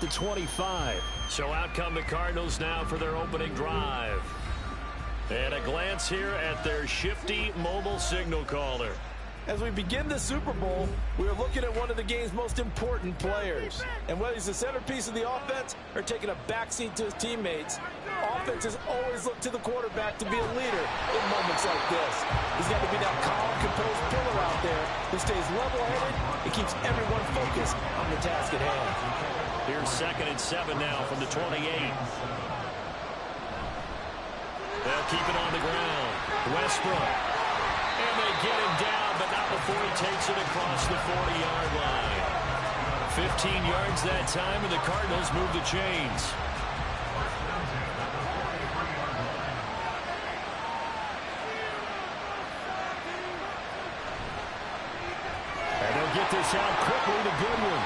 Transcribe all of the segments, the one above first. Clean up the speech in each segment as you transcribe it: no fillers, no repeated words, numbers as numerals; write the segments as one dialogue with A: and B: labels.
A: the 25.
B: So out come the Cardinals now for their opening drive. And a glance here at their shifty mobile signal caller.
C: As we begin the Super Bowl, we are looking at one of the game's most important players. And whether he's the centerpiece of the offense or taking a backseat to his teammates, offenses always look to the quarterback to be a leader in moments like this. He's got to be that calm, composed pillar out there who stays level-headed and keeps everyone focused on the task at hand.
B: Here's 2nd and 7 now from the 28. They'll keep it on the ground. Westbrook. And they get him down, but not before he takes it across the 40-yard line. 15 yards that time, and the Cardinals move the chains. And they'll get this out quickly to Goodwin.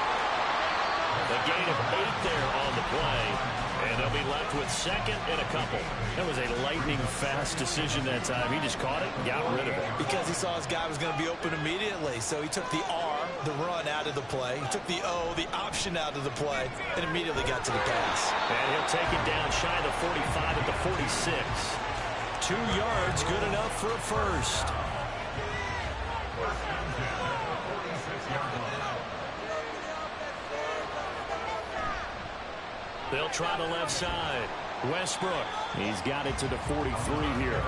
B: The gain of 8 there on the play. And they'll be left with 2nd and a couple. That was a lightning-fast decision that time. He just caught it and got rid of it.
C: Because he saw his guy was going to be open immediately. So he took the R, the run, out of the play. He took the O, the option, out of the play, and immediately got to the pass.
B: And he'll take it down shy of the 45 at the 46. 2 yards, good enough for a first. They'll try the left side. Westbrook. He's got it to the 43 here.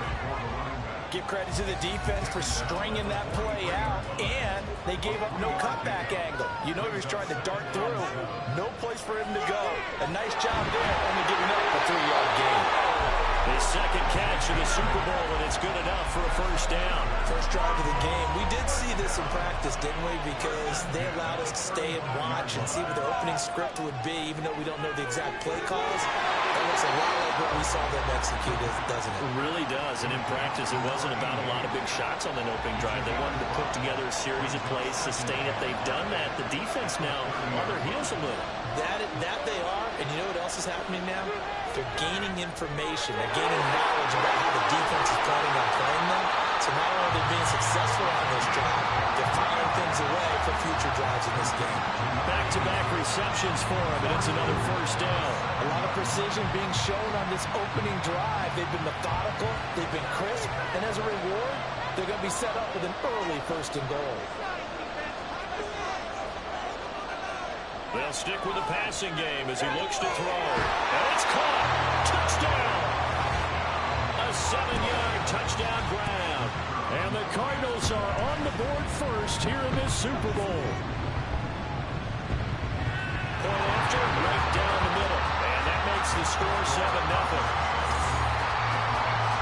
C: Give credit to the defense for stringing that play out, and they gave up no cutback angle. You know he was trying to dart through. No place for him to go. A nice job there, only giving up a 3-yard gain.
B: His 2nd catch of the Super Bowl, and it's good enough for a first down.
C: First drive of the game. We did see this in practice, didn't we? Because they allowed us to stay and watch and see what their opening script would be, even though we don't know the exact play calls. That looks a lot like what we saw them execute, doesn't it?
B: It really does, and in practice, it wasn't about a lot of big shots on that opening drive. They wanted to put together a series of plays, sustain it. They've done that. The defense now on their heels a little.
C: That they are, and you know what else is happening now? They're gaining information. They're gaining knowledge about how the defense is planning on playing them. So not only are they being successful on this drive, they're filing things away for future drives in this game.
B: Back-to-back receptions for him, and it's another first down.
C: A lot of precision being shown on this opening drive. They've been methodical, they've been crisp, and as a reward, they're going to be set up with an early 1st and goal.
B: They'll stick with the passing game as he looks to throw. And it's caught. Touchdown. A 7-yard touchdown grab. And the Cardinals are on the board first here in this Super Bowl. Point after, right down the middle. And that makes the score 7-0.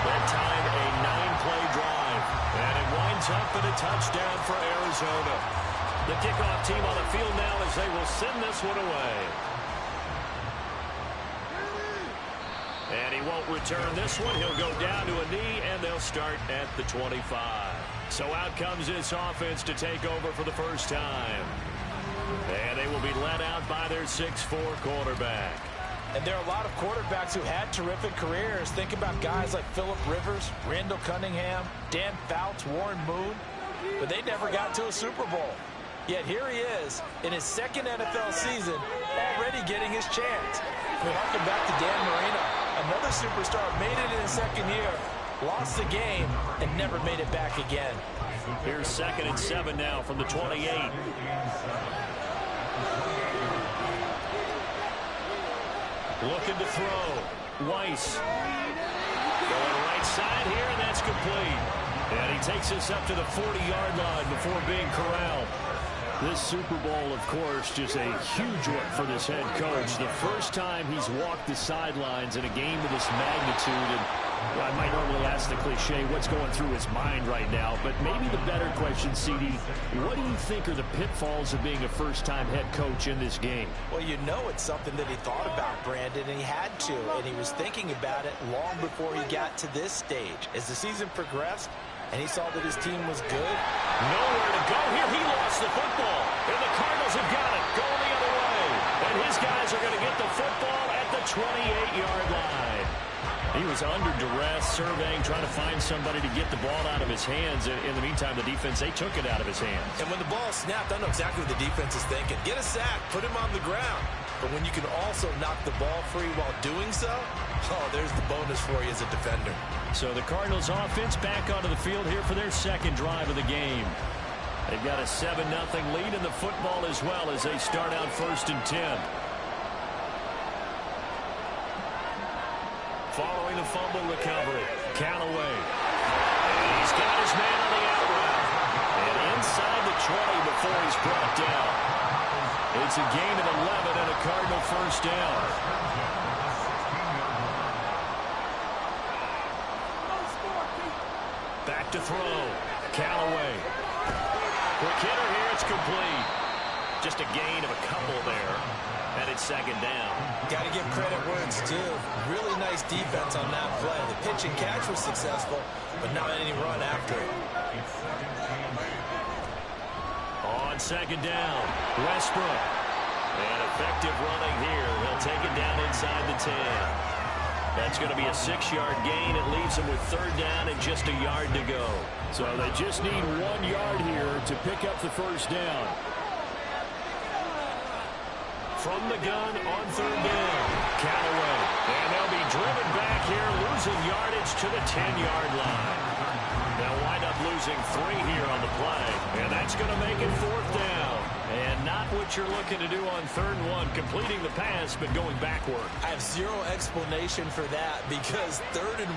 B: That time a 9-play drive. And it winds up in a touchdown for Arizona. The kickoff team on the field now as they will send this one away. And he won't return this one. He'll go down to a knee, and they'll start at the 25. So out comes this offense to take over for the first time. And they will be led out by their 6'4" quarterback.
C: And there are a lot of quarterbacks who had terrific careers. Think about guys like Phillip Rivers, Randall Cunningham, Dan Fouts, Warren Moon. But they never got to a Super Bowl. Yet here he is in his 2nd NFL season, already getting his chance. We harken back to Dan Marino. Another superstar made it in his 2nd year, lost the game, and never made it back again.
B: Here's 2nd and 7 now from the 28. Looking to throw. Weiss. Going right side here, and that's complete. And he takes us up to the 40-yard line before being corralled. This Super Bowl, of course, just a huge one for this head coach. The first time he's walked the sidelines in a game of this magnitude. And I might normally ask the cliche, what's going through his mind right now? But maybe the better question, CD, what do you think are the pitfalls of being a first-time head coach in this game?
C: Well, you know it's something that he thought about, Brandon, and he had to. And he was thinking about it long before he got to this stage. As the season progressed, and he saw that his team was good.
B: Nowhere to go here. He lost the football. And the Cardinals have got it. Going the other way. And his guys are going to get the football at the 28-yard line. He was under duress, surveying, trying to find somebody to get the ball out of his hands. In the meantime, the defense, they took it out of his hands.
C: And when the ball snapped, I know exactly what the defense is thinking. Get a sack. Put him on the ground. But when you can also knock the ball free while doing so, oh, there's the bonus for you as a defender.
B: So the Cardinals offense back onto the field here for their second drive of the game. They've got a 7-0 lead in the football as well as they start out 1st and 10. Following the fumble recovery, Callaway. And he's got his man on the out route. And inside the 20 before he's brought down. It's a gain of 11 and a Cardinal first down. Back to throw. Callaway. Quick hitter here. It's complete. Just a gain of a couple there. And it's 2nd down.
C: Got to give credit where it's due. Really nice defense on that play. The pitch and catch was successful, but not any run after it.
B: On 2nd down, Westbrook. And effective running here. He'll take it down inside the 10. That's going to be a 6-yard gain. It leaves him with 3rd down and just a yard to go. So they just need 1 yard here to pick up the first down. From the gun on 3rd down, Callaway. And they'll be driven back here, losing yardage to the 10-yard line. They'll wind up losing 3 here on the play. And that's going to make it 4th down. And not what you're looking to do on 3rd and 1, completing the pass, but going backward.
C: I have zero explanation for that because 3rd and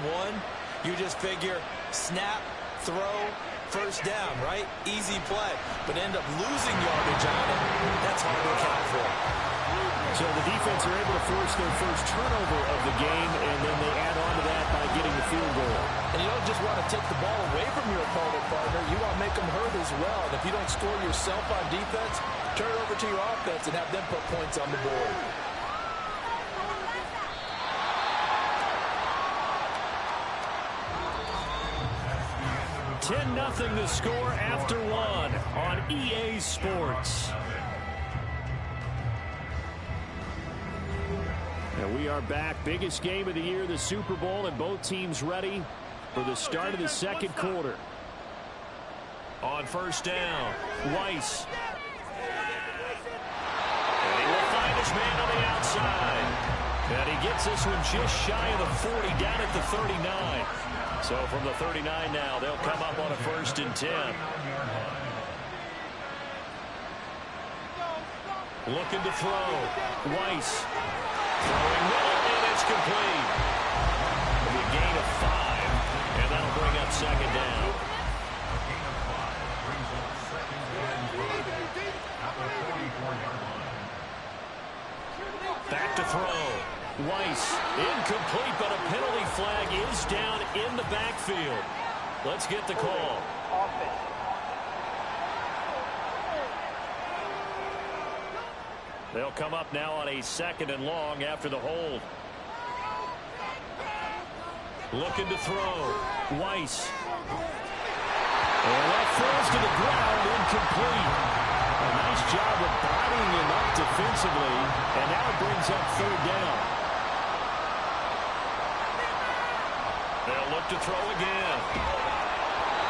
C: 1, you just figure snap, throw, first down, right? Easy play. But end up losing yardage on it. That's hard to account for.
B: So the defense are able to force their first turnover of the game, and then they add on to that by getting the field goal.
C: And you don't just want to take the ball away from your opponent, partner. You want to make them hurt as well. And if you don't score yourself on defense, turn it over to your offense and have them put points on the board.
B: Nothing the score after 1 on EA Sports. And we are back. Biggest game of the year, the Super Bowl, and both teams ready for the start of the 2nd quarter. On 1st down, Weiss. And he will find his man on the outside. And he gets this one just shy of the 40, down at the 39. So from the 39 now, they'll come up on a 1st and 10. Looking to throw. Weiss. Throwing middle, and it's complete. It'll be a gain of 5, and that'll bring up 2nd down. Back to throw. Weiss, incomplete, but a penalty flag is down in the backfield. Let's get the call. They'll come up now on a 2nd and long after the hold. Looking to throw. Weiss. And that falls to the ground, incomplete. A nice job of bodying him up defensively, and now it brings up 3rd down. They'll look to throw again.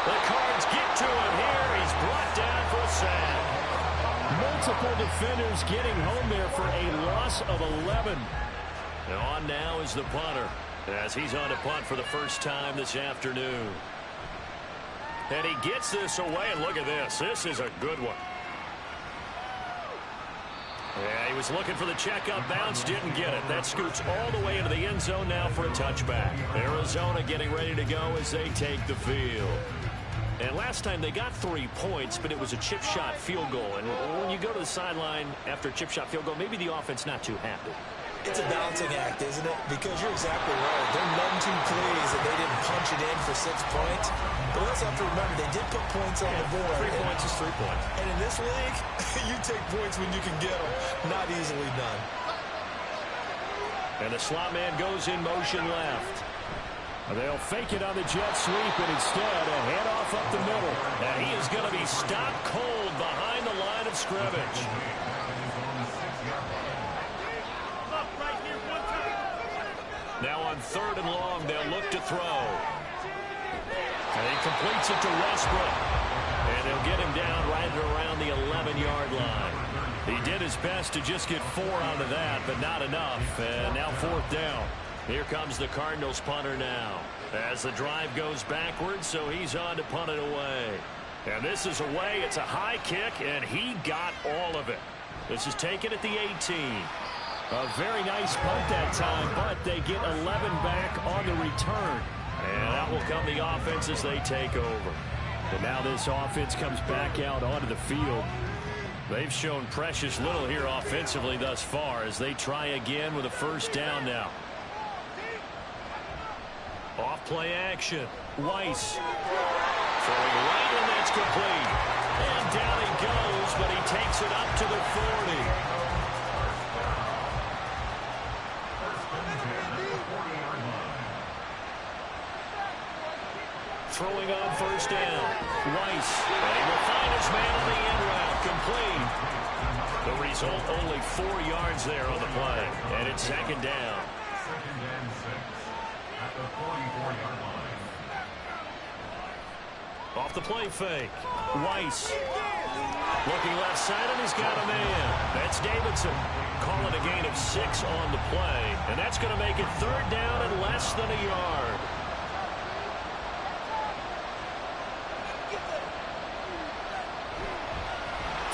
B: The Cards get to him here. He's brought down for a sack. Multiple defenders getting home there for a loss of 11. And on now is the punter, as he's on to punt for the first time this afternoon. And he gets this away, and look at this. This is a good one. Yeah, he was looking for the checkup bounce, didn't get it. That scoots all the way into the end zone now for a touchback. Arizona getting ready to go as they take the field. And last time they got 3 points, but it was a chip shot field goal. And when you go to the sideline after a chip shot field goal, maybe the offense not too happy.
C: It's a balancing act, isn't it? Because you're exactly right. They're none too pleased that they didn't punch it in for 6 points. But we also have to remember they did put points on the board.
B: 3 points is 3 points.
C: And in this league, you take points when you can get them. Not easily done.
B: And the slot man goes in motion left. They'll fake it on the jet sweep, and instead a handoff up the middle. And he is going to be stopped cold behind the line of scrimmage. Now on 3rd and long, they'll look to throw. And he completes it to Westbrook. And they'll get him down right around the 11-yard line. He did his best to just get 4 out of that, but not enough. And now 4th down. Here comes the Cardinals punter now. As the drive goes backwards, so he's on to punt it away. And this is away. It's a high kick, and he got all of it. This is taken at the 18. A very nice punt that time, but they get 11 back on the return. And out will come the offense as they take over. And now this offense comes back out onto the field. They've shown precious little here offensively thus far as they try again with a 1st down now. Off play action. Weiss. Throwing right, and that's complete. And down he goes, but he takes it up to the 40. Throwing on 1st down. Weiss. And he will find his man on the end route. Complete. The result, only 4 yards there on the play. And it's 2nd down. Off the play fake. Weiss. Looking left side, and he's got a man. That's Davidson. Calling a gain of 6 on the play. And that's going to make it 3rd down and less than a yard.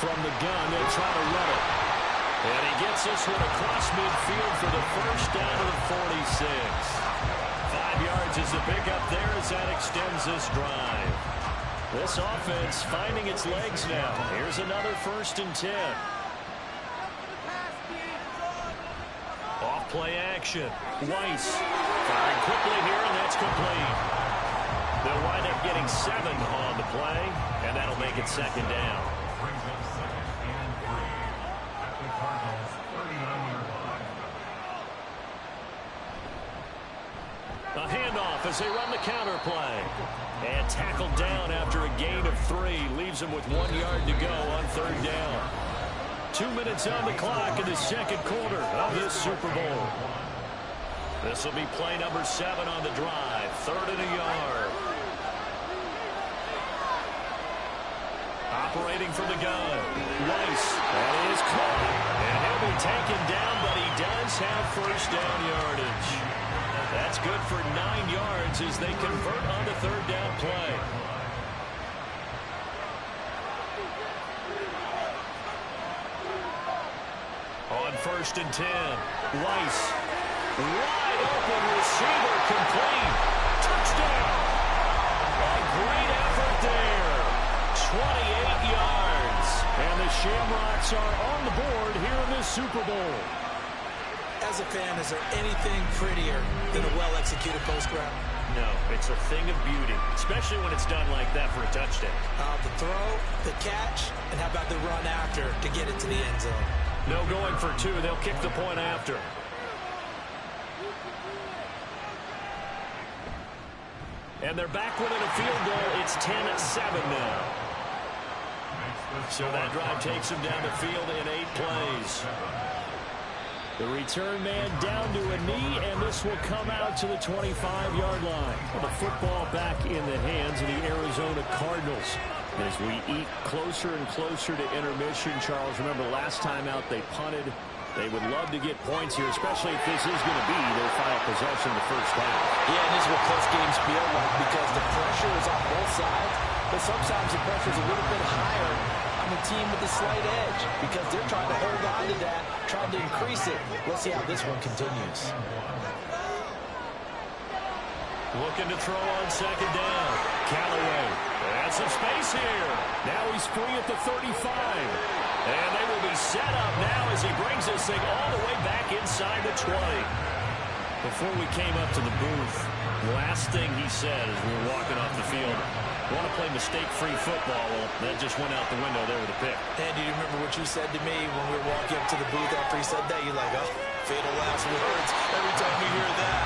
B: From the gun, they'll try to run it. And he gets this one across midfield for the 1st down to the 46. 5 yards is the pickup there as that extends this drive. This offense finding its legs now. Here's another 1st and 10. Off play action. Weiss firing quickly here, and that's complete. They'll wind up getting 7 on the play, and that'll make it 2nd down. A handoff as they run the counter play. And tackled down after a gain of 3. Leaves him with 1 yard to go on 3rd down. 2 minutes on the clock in the 2nd quarter of this Super Bowl. This will be play number 7 on the drive. 3rd and a yard. Operating from the gun. Weiss. That is caught. And he'll be taken down, but he does have 1st down yardage. That's good for 9 yards as they convert on the 3rd down play. On 1st and 10. Weiss. Wide open receiver, complete. Touchdown. A great effort there. 28 yards. And the Shamrocks are on the board here in this Super Bowl.
C: As a fan, is there anything prettier than a well-executed post route?
B: No, it's a thing of beauty, especially when it's done like that for a touchdown.
C: The throw, the catch, and how about the run after to get it to the end zone?
B: No going for 2. They'll kick the point after. And they're back within a field goal. It's 10-7 now. So that drive takes them down the field in 8 plays. The return man down to a knee, and this will come out to the 25-yard line. The football back in the hands of the Arizona Cardinals. As we eat closer and closer to intermission, Charles, remember last time out they punted. They would love to get points here, especially if this is going to be their final possession the 1st half.
C: Yeah, and this is what close games feel like because the pressure is on both sides, but sometimes the pressure is a little bit higher on the team with the slight edge because they're trying to hold on to that, trying to increase it. Let's see how this one continues.
B: Looking to throw on 2nd down. Callaway. And some space here. Now he's free at the 35. And they will be set up now as he brings this thing all the way back inside the 20. Before we came up to the booth, the last thing he said as we were walking off the field, want to play mistake-free football. Well, that just went out the window there with a pick.
C: And do you remember what you said to me when we were walking up to the booth after he said that? You're like, oh, fatal last words. Every time you hear that,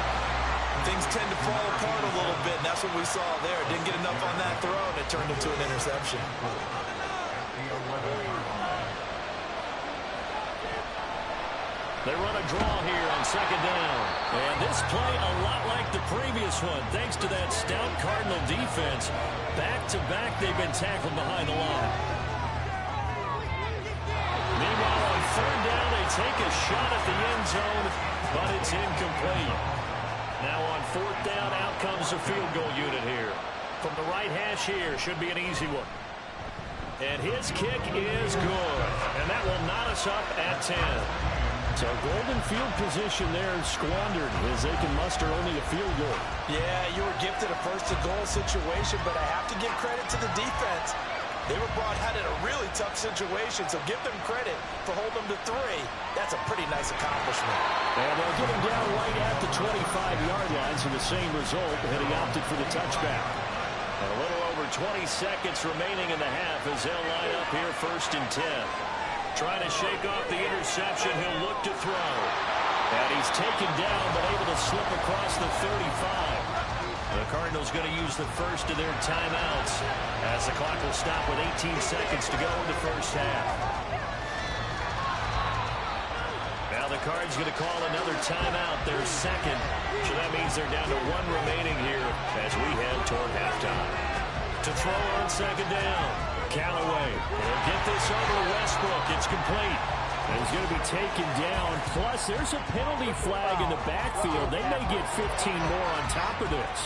C: things tend to fall apart a little bit, and that's what we saw there. Didn't get enough on that throw, and it turned into an interception.
B: They run a draw here on 2nd down. And this play a lot like the previous one, thanks to that stout Cardinal defense. Back-to-back, they've been tackled behind the line. Meanwhile, take a shot at the end zone, but it's incomplete. Now on fourth down, out comes the field goal unit here. From the right hash here, should be an easy one. And his kick is good. And that will knot us up at 10. So golden field position there squandered as they can muster only a field goal.
C: Yeah, you were gifted a first-and-goal situation, but I have to give credit to the defense. They were brought out in a really tough situation, so give them credit for holding them to 3. That's a pretty nice accomplishment.
B: And they'll get him down right at the 25-yard line, so the same result, and he opted for the touchback. And a little over 20 seconds remaining in the half as they'll line up here first and 10. Trying to shake off the interception, he'll look to throw. And he's taken down, but able to slip across the 35. The Cardinals going to use the first of their timeouts as the clock will stop with 18 seconds to go in the first half. Now the Cards going to call another timeout, their second. So that means they're down to 1 remaining here as we head toward halftime. To throw on second down, Callaway. He'll get this over to Westbrook. It's complete. And he's going to be taken down. Plus, there's a penalty flag in the backfield. They may get 15 more on top of this.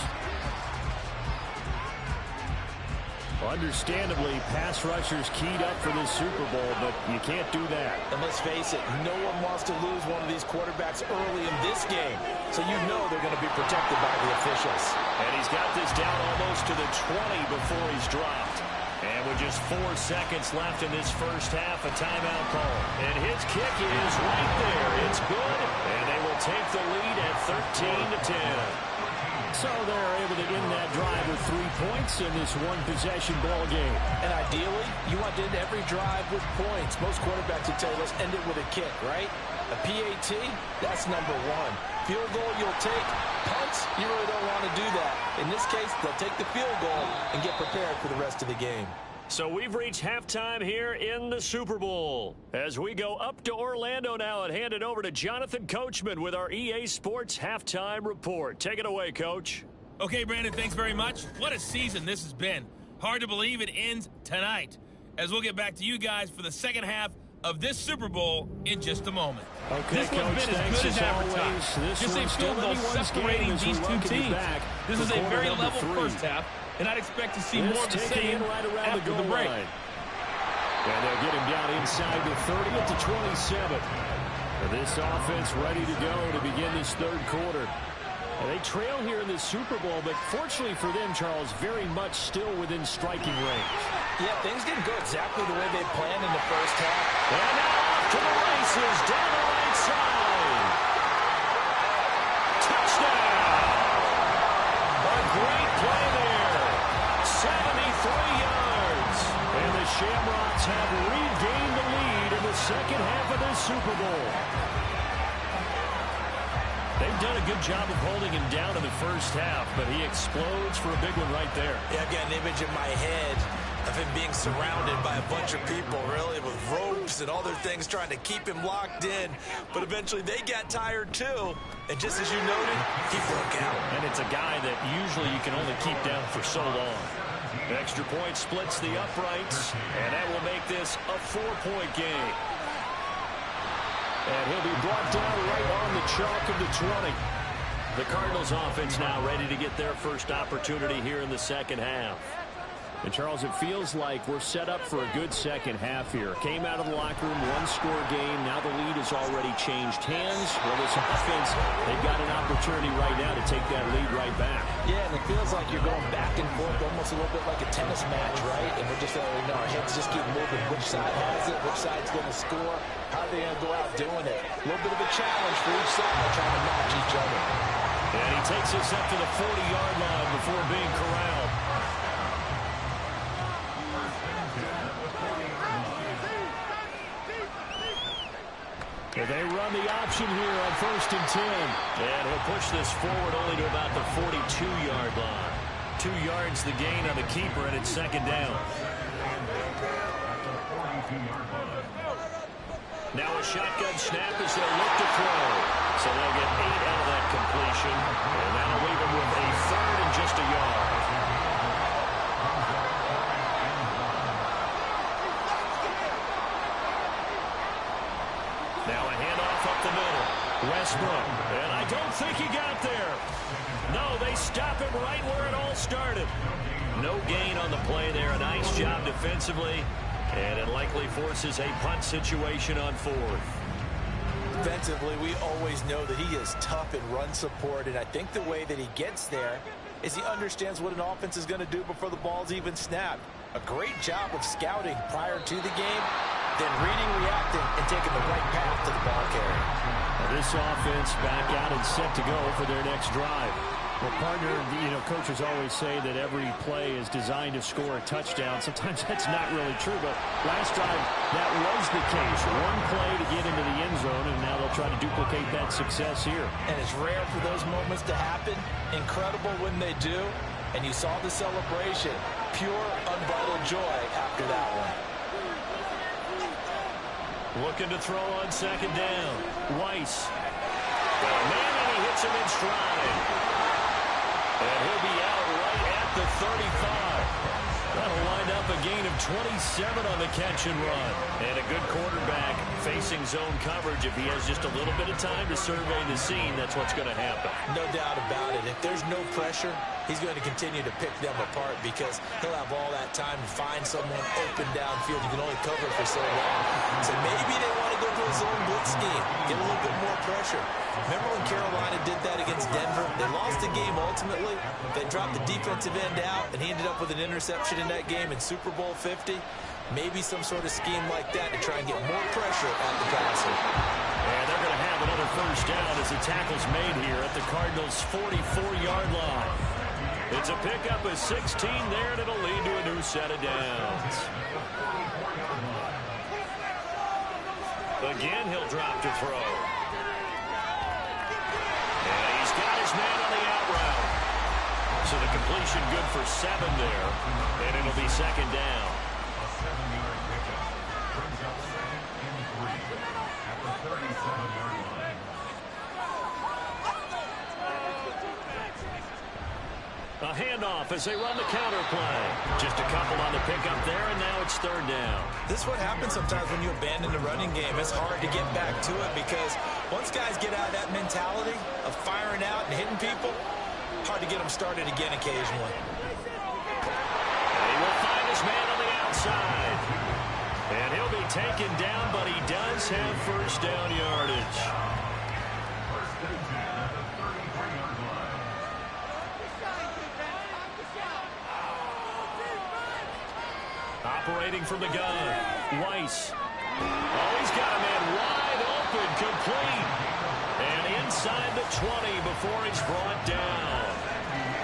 B: Understandably, pass rushers keyed up for this Super Bowl, but you can't do that.
C: And let's face it, no one wants to lose one of these quarterbacks early in this game. So you know they're going to be protected by the officials.
B: And he's got this down almost to the 20 before he's dropped. And with just 4 seconds left in this first half, a timeout call. And his kick is right there. It's good. And they will take the lead at 13-10. So they're able to end that drive with 3 points in this one-possession ball game.
C: And ideally, you want to end every drive with points. Most quarterbacks would tell you, let's end it with a kick, right? A PAT, that's number 1. Field goal, you'll take. Punts, you really don't want to do that. In this case, they'll take the field goal and get prepared for the rest of the game.
B: So we've reached halftime here in the Super Bowl. As we go up to Orlando now and hand it over to Jonathan Coachman with our EA Sports Halftime Report. Take it away, Coach.
A: Okay, Brandon, thanks very much. What a season this has been. Hard to believe it ends tonight, as we'll get back to you guys for the second half of this Super Bowl in just a moment.
B: Okay,
A: this one's been as good as advertised. Just a field goal separating these two teams. This is a very level first half, and I'd expect to see more of the same after the break.
B: And they'll get him down inside the 30 at the 27. This offense ready to go to begin this third quarter. They trail here in the Super Bowl, but fortunately for them, Charles, very much still within striking range.
C: Yeah, things didn't go exactly the way they planned in the first half.
B: And now off to the races, down the right side. Touchdown! A great play there. 73 yards. And the Shamrocks have regained the lead in the second half of this Super Bowl. They've done a good job of holding him down in the first half, but he explodes for a big one right there.
C: Yeah, I've got an image in my head of him being surrounded by a bunch of people, really, with ropes and other things trying to keep him locked in. But eventually they got tired, too. And just as you noted, he broke out.
B: And it's a guy that usually you can only keep down for so long. An extra point splits the uprights, and that will make this a 4-point game. And he'll be brought down right on the chalk of the 20. The Cardinals offense now ready to get their first opportunity here in the second half. And, Charles, it feels like we're set up for a good second half here. Came out of the locker room, one-score game. Now the lead has already changed hands. Well, this offense, they've got an opportunity right now to take that lead right back.
C: Yeah, and it feels like you're going back and forth, almost a little bit like a tennis match, right? And we're just, our heads just keep moving. Which side has it? Which side's going to score? How are they going to go out doing it? A little bit of a challenge for each side, trying to match each other.
B: And he takes us up to the 40-yard line before being corralled. And they run the option here on 1st and 10. And he'll push this forward only to about the 42-yard line. 2 yards the gain on the keeper, and it's second down. Now a shotgun snap as they'll look to throw. So they'll get 8 out of that completion. And that'll leave them with a third and just a yard. Now a Westbrook. And I don't think he got there. No, they stop him right where it all started. No gain on the play there. A nice job defensively. And it likely forces a punt situation on fourth.
C: Defensively, we always know that he is tough in run support, and I think the way that he gets there is he understands what an offense is going to do before the ball's even snapped. A great job of scouting prior to the game, then reading, reacting, and taking the right path to the ball carrier.
B: This offense back out and set to go for their next drive. Well, partner, coaches always say that every play is designed to score a touchdown. Sometimes that's not really true, but last drive, that was the case. One play to get into the end zone, and now they'll try to duplicate that success here.
C: And it's rare for those moments to happen. Incredible when they do. And you saw the celebration. Pure, unbridled joy after that one.
B: Looking to throw on second down. Weiss. Got a man, and he hits him in stride. And he'll be out right at the 35. That'll wind up a gain of 27 on the catch and run. And a good quarterback facing zone coverage. If he has just a little bit of time to survey the scene, that's what's going to happen.
C: No doubt about it. If there's no pressure, he's going to continue to pick them apart because he'll have all that time to find someone open downfield. You can only cover for so long. So maybe they want to go to a zone blitz scheme, get a little bit more pressure. Remember when Carolina did that against Denver? They lost the game ultimately. They dropped the defensive end out, and he ended up with an interception in that game in Super Bowl 50. Maybe some sort of scheme like that to try and get more pressure at the passer.
B: And they're going to have another first down as the tackle's made here at the Cardinals' 44-yard line. It's a pickup of 16 there, and it'll lead to a new set of downs. Again, he'll drop to throw. And he's got his man on the out route. So the completion good for 7 there, and it'll be second down. A handoff as they run the counter play. Just a couple on the pickup there, and now it's third down.
C: This is what happens sometimes when you abandon the running game. It's hard to get back to it because once guys get out of that mentality of firing out and hitting people, hard to get them started again occasionally.
B: And he will find his man on the outside. And he'll be taken down, but he does have first down yardage. Operating from the gun, Weiss. Oh, he's got a man wide open, complete. And inside the 20 before he's brought down.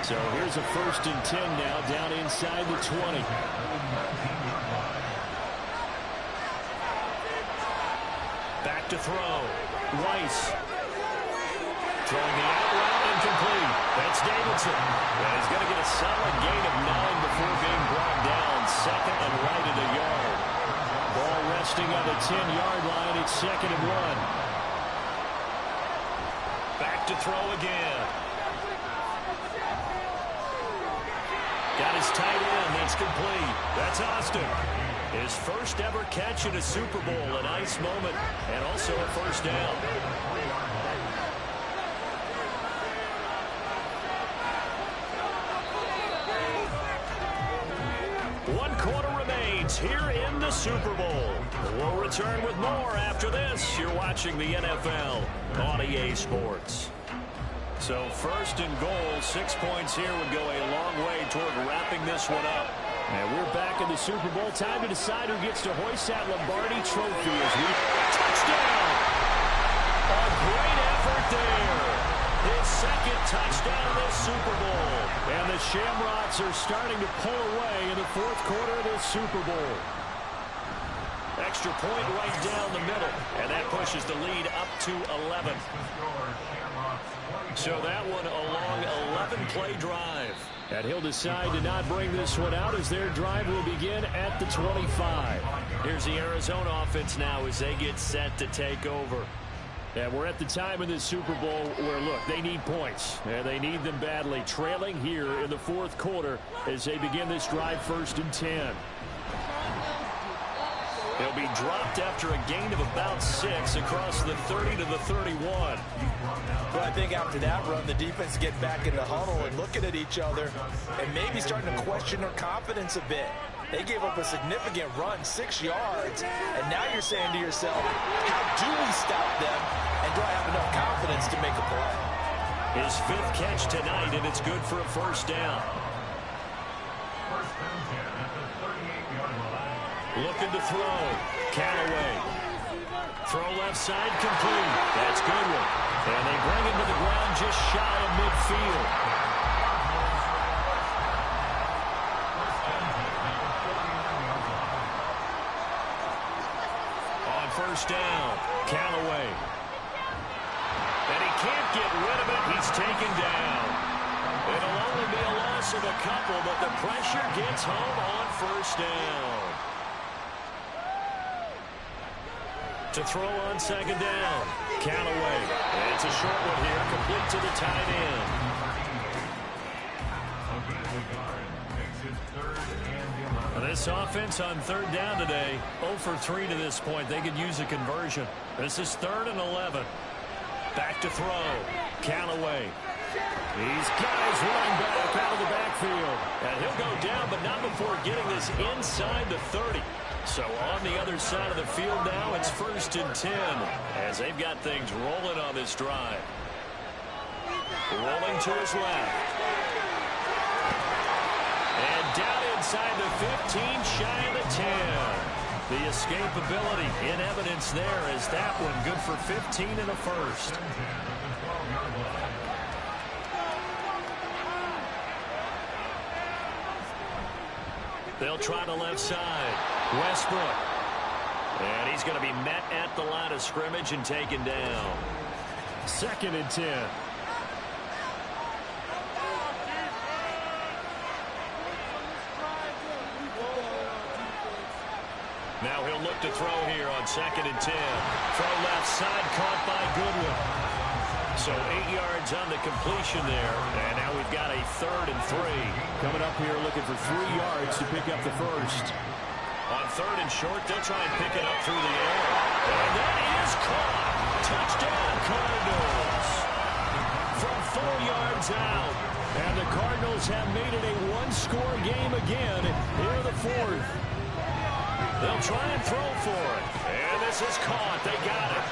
B: So here's a 1st and 10 now, down inside the 20. Back to throw. Weiss. Throwing the out route, incomplete. That's Davidson. And he's going to get a solid gain of 9 before being brought down. Second and right at the yard. Ball resting on the 10-yard line. It's 2nd and 1. Back to throw again. Got his tight end. That's complete. That's Austin. His first ever catch in a Super Bowl. A nice moment. And also a first down. One quarter remains here in the Super Bowl. We'll return with more after this. You're watching the NFL on EA Sports. So 1st and goal, 6 points here would go a long way toward wrapping this one up. And we're back in the Super Bowl. Time to decide who gets to hoist that Lombardi trophy as we touchdown. A great effort there. His 2nd touchdown of this Super Bowl. And the Shamrocks are starting to pull away in the 4th quarter of this Super Bowl. Extra point right down the middle. And that pushes the lead up to 11. So that one a long 11-play drive. And he'll decide to not bring this one out as their drive will begin at the 25. Here's the Arizona offense now as they get set to take over. And we're at the time in this Super Bowl where, look, they need points. And they need them badly. Trailing here in the 4th quarter as they begin this drive 1st and 10. He'll be dropped after a gain of about 6 across the 30 to the 31.
C: Well, I think after that run, the defense get back in the huddle and looking at each other and maybe starting to question their confidence a bit. They gave up a significant run, 6 yards, and now you're saying to yourself, how do we stop them, and do I have enough confidence to make a play?
B: His 5th catch tonight, and it's good for a first down. Looking to throw. Callaway. Throw left side, complete. That's Goodwin. And they bring him to the ground just shy of midfield. On first down, Callaway. And he can't get rid of it. He's taken down. It'll only be a loss of a couple, but the pressure gets home on first down. To throw on second down, Callaway. And it's a short one here, complete to the tight end. This offense on third down today, 0 for 3 to this point. They could use a conversion. This is 3rd and 11. Back to throw, Callaway. These guys running back out of the backfield. And he'll go down, but not before getting this inside the 30. So on the other side of the field now, it's 1st and 10 as they've got things rolling on this drive. Rolling to his left. And down inside the 15, shy of the 10. The escapability in evidence there as that one good for 15 and a first. They'll try the left side. Westbrook. And he's going to be met at the line of scrimmage and taken down. 2nd and 10. Now he'll look to throw here on 2nd and 10. Throw left side, caught by Goodwin. So 8 yards on the completion there. And now we've got a 3rd and 3.
D: Coming up here looking for 3 yards to pick up the first.
B: On 3rd and short, they'll try and pick it up through the air. And that is caught. Touchdown, Cardinals. From 4 yards out.
D: And the Cardinals have made it a one-score game again here in the 4th.
B: They'll try and throw for it. And this is caught. They got it.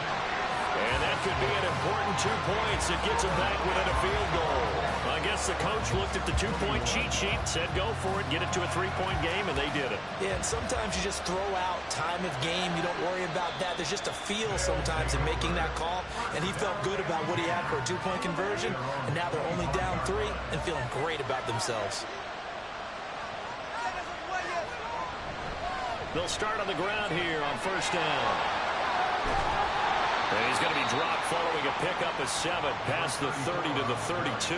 B: And that could be an important 2 points that gets them back within a field goal. I guess the coach looked at the 2-point cheat sheet, said go for it, get it to a 3-point game, and they did it.
C: Yeah, and sometimes you just throw out time of game. You don't worry about that. There's just a feel sometimes in making that call, and he felt good about what he had for a 2-point conversion, and now they're only down 3 and feeling great about themselves.
B: They'll start on the ground here on first down. And he's going to be dropped following a pickup of 7 past the 30 to the 32.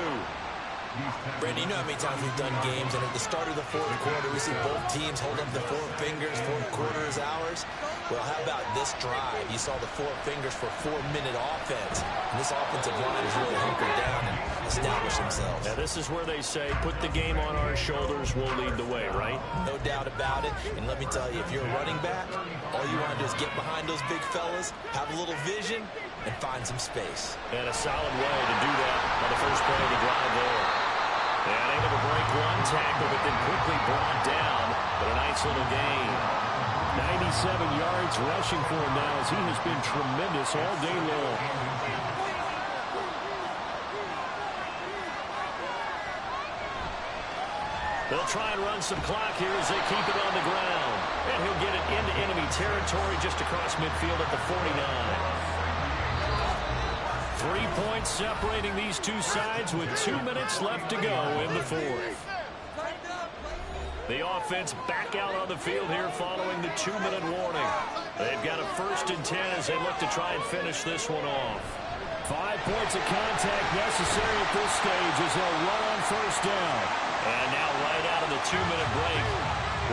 C: Brandon, you know how many times we've done games, and at the start of the 4th quarter, we see both teams hold up the 4 fingers, 4th quarter is ours. Well, how about this drive? You saw the 4 fingers for 4-minute offense. And this offensive line has really hunkered down and established themselves.
B: Now, this is where they say, put the game on our shoulders, we'll lead the way, right?
C: No doubt about it. And let me tell you, if you're a running back, all you want to do is get behind those big fellas, have a little vision, and find some space.
B: And a solid way to do that on the first play of the drive there. And able to break one tackle, but then quickly brought down. But a nice little gain.
D: 97 yards rushing for him now as he has been tremendous all day long.
B: They'll try and run some clock here as they keep it on the ground. And he'll get it into enemy territory just across midfield at the 49. 3 points separating these two sides with 2 minutes left to go in the 4th. The offense back out on the field here following the 2-minute warning. They've got a 1st and 10 as they look to try and finish this one off.
D: 5 points of contact necessary at this stage as they'll run on first down.
B: And now right out of the 2-minute break,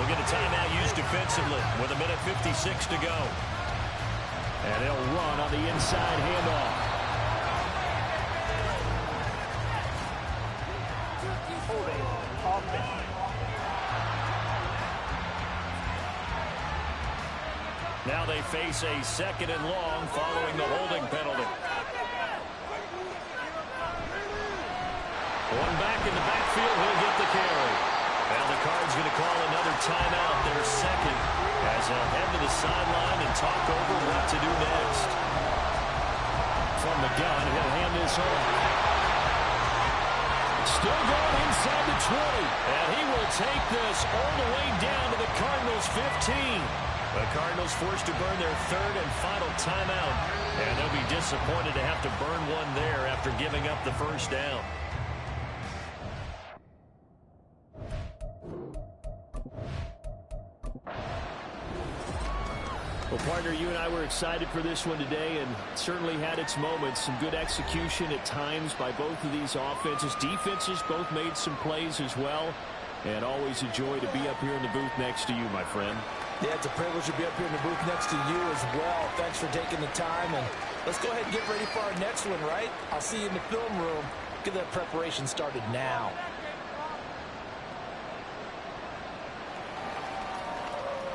B: we'll get a timeout used defensively with 1:56 to go.
D: And they'll run on the inside handoff.
B: Now they face a 2nd and long following the holding penalty. One back in the backfield, he'll get the carry. And the Cards going to call another timeout, their 2nd, as they'll head to the sideline and talk over what to do next. From the gun, he'll hand this off. Still going inside the 20. And he will take this all the way down to the Cardinals' 15. The Cardinals forced to burn their 3rd and final timeout. And they'll be disappointed to have to burn one there after giving up the 1st down.
D: Well, partner, you and I were excited for this one today, and certainly had its moments. Some good execution at times by both of these offenses. Defenses both made some plays as well, and always a joy to be up here in the booth next to you, my friend.
C: Yeah, it's a privilege to be up here in the booth next to you as well. Thanks for taking the time, and let's go ahead and get ready for our next one, right? I'll see you in the film room. Get that preparation started now.